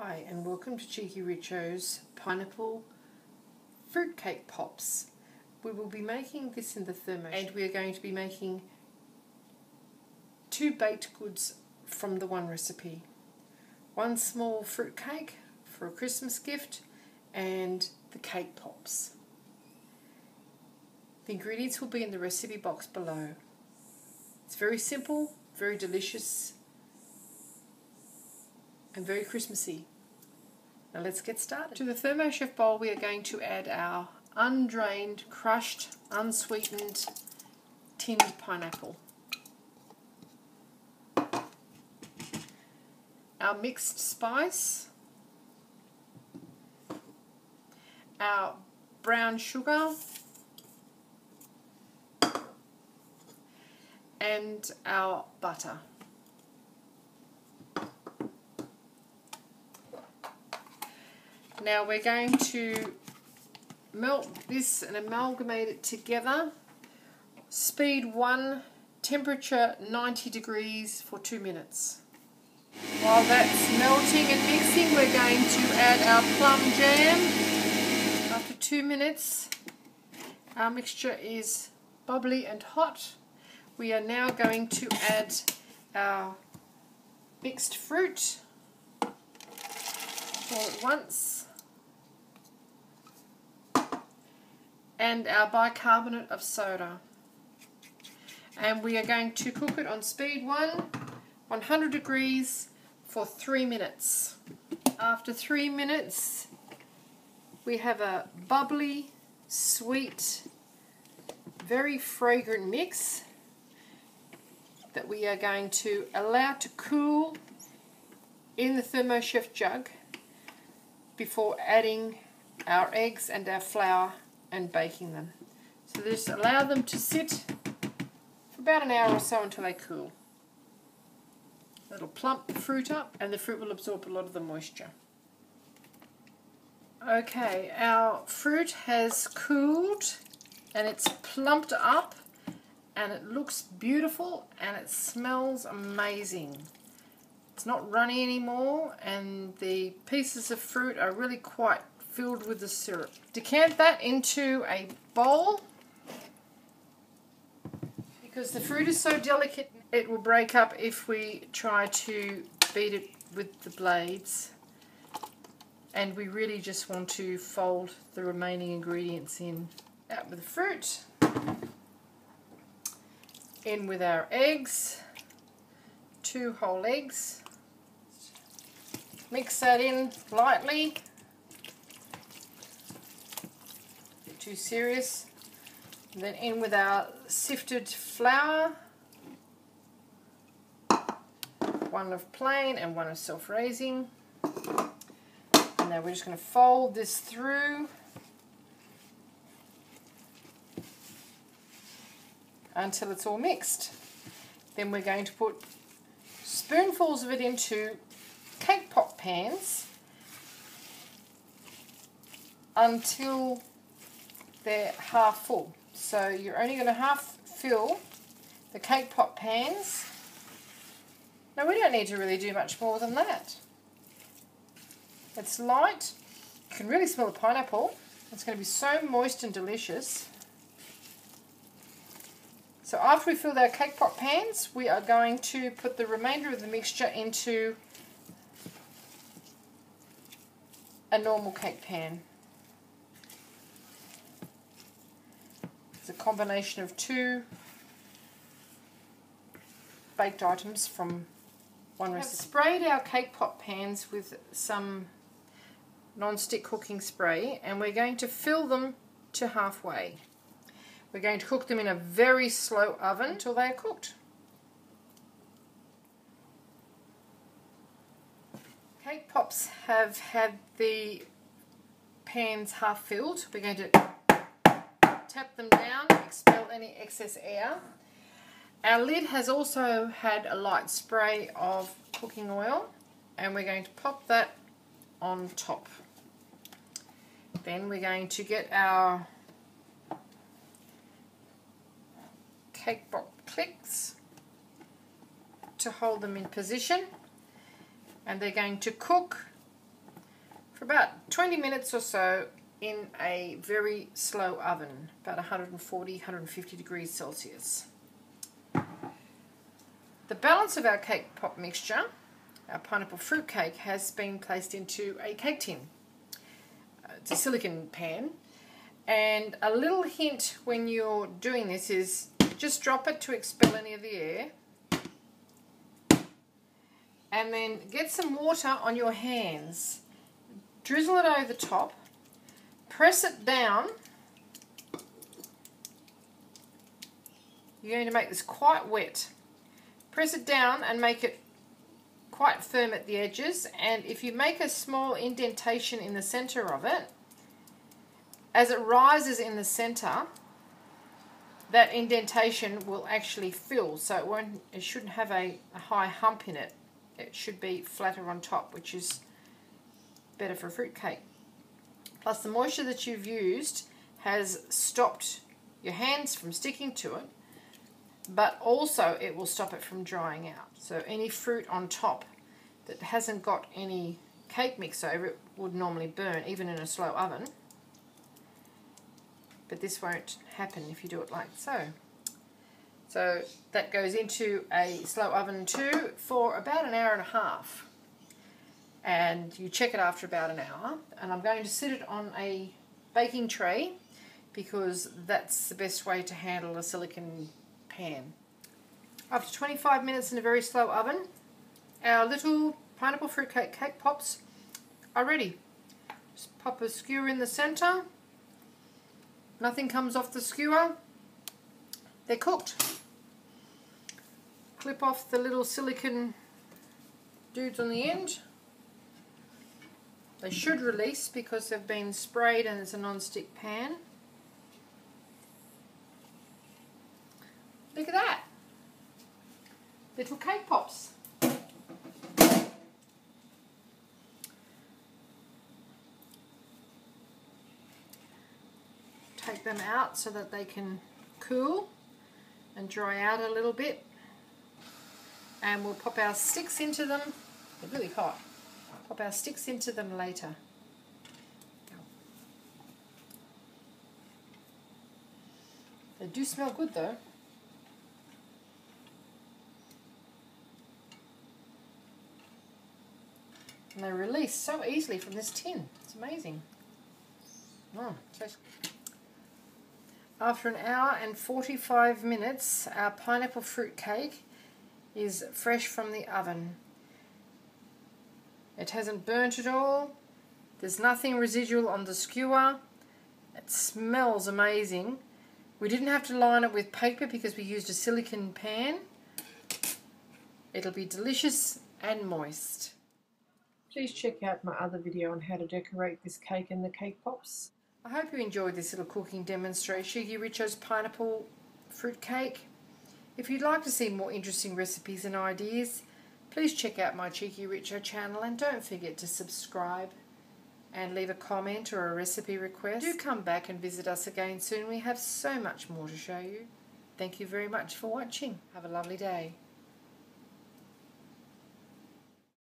Hi and welcome to Cheeky Richo's pineapple fruitcake pops. We will be making this in the thermochef and we are going to be making two baked goods from the one recipe. One small fruitcake for a Christmas gift and the cake pops. The ingredients will be in the recipe box below. It's very simple, very delicious and very Christmassy. Now let's get started. To the thermochef bowl we are going to add our undrained, crushed, unsweetened, tinned pineapple. Our mixed spice, our brown sugar, and our butter. Now we're going to melt this and amalgamate it together. Speed 1, temperature 90 degrees for 2 minutes. While that's melting and mixing, we're going to add our plum jam. After 2 minutes, our mixture is bubbly and hot. We are now going to add our mixed fruit all at once. And our bicarbonate of soda. And we are going to cook it on speed 1, 100 degrees for 3 minutes. After 3 minutes, we have a bubbly, sweet, very fragrant mix that we are going to allow to cool in the thermochef jug before adding our eggs and our flour and baking them. So just allow them to sit for about an hour or so until they cool. It'll plump the fruit up and the fruit will absorb a lot of the moisture. Okay, our fruit has cooled and it's plumped up and it looks beautiful and it smells amazing. It's not runny anymore and the pieces of fruit are really quite filled with the syrup. Decant that into a bowl because the fruit is so delicate it will break up if we try to beat it with the blades, and we really just want to fold the remaining ingredients in. Out with the fruit, in with our eggs, 2 whole eggs, mix that in lightly. Too serious. And then in with our sifted flour, 1 of plain and 1 of self-raising. And now we're just going to fold this through until it's all mixed. Then we're going to put spoonfuls of it into cake pop pans until they're half full. So you're only going to half fill the cake pop pans. Now we don't need to really do much more than that. It's light. You can really smell the pineapple. It's going to be so moist and delicious. So after we fill our cake pop pans, we are going to put the remainder of the mixture into a normal cake pan. A combination of 2 baked items from one recipe. We've sprayed our cake pop pans with some non-stick cooking spray and we're going to fill them to halfway. We're going to cook them in a very slow oven until they are cooked. Cake pops have had the pans half filled. We're going to tap them down, expel any excess air. Our lid has also had a light spray of cooking oil and we're going to pop that on top. Then we're going to get our cake pop clicks to hold them in position and they're going to cook for about 20 minutes or so in a very slow oven, about 140, 150 degrees Celsius. The balance of our cake pop mixture, our pineapple fruit cake, has been placed into a cake tin. It's a silicone pan, and a little hint when you're doing this is just drop it to expel any of the air, and then get some water on your hands, drizzle it over the top, press it down. You're going to make this quite wet. Press it down and make it quite firm at the edges, and if you make a small indentation in the center of it, as it rises in the center, that indentation will actually fill, so it shouldn't have a high hump in it. It should be flatter on top, which is better for a fruit cake. Plus the moisture that you've used has stopped your hands from sticking to it, but also it will stop it from drying out. So any fruit on top that hasn't got any cake mix over it would normally burn, even in a slow oven. But this won't happen if you do it like so. So that goes into a slow oven too for about an hour and a half. And you check it after about an hour. And I'm going to sit it on a baking tray because that's the best way to handle a silicone pan. After 25 minutes in a very slow oven, our little pineapple fruitcake cake pops are ready. Just pop a skewer in the center. Nothing comes off the skewer. They're cooked. Clip off the little silicone dudes on the end. They should release because they've been sprayed and it's a non-stick pan. Look at that. Little cake pops. Take them out so that they can cool and dry out a little bit. And we'll pop our sticks into them. They're really hot. Pop our sticks into them later. They do smell good though. And they release so easily from this tin. It's amazing. After an hour and 45 minutes, our pineapple fruit cake is fresh from the oven. It hasn't burnt at all. There's nothing residual on the skewer. It smells amazing. We didn't have to line it with paper because we used a silicone pan. It'll be delicious and moist. Please check out my other video on how to decorate this cake and the cake pops. I hope you enjoyed this little cooking demonstration, cheekyricho's pineapple fruit cake. If you'd like to see more interesting recipes and ideas, please check out my cheekyricho channel, and don't forget to subscribe and leave a comment or a recipe request. Do come back and visit us again soon. We have so much more to show you. Thank you very much for watching. Have a lovely day.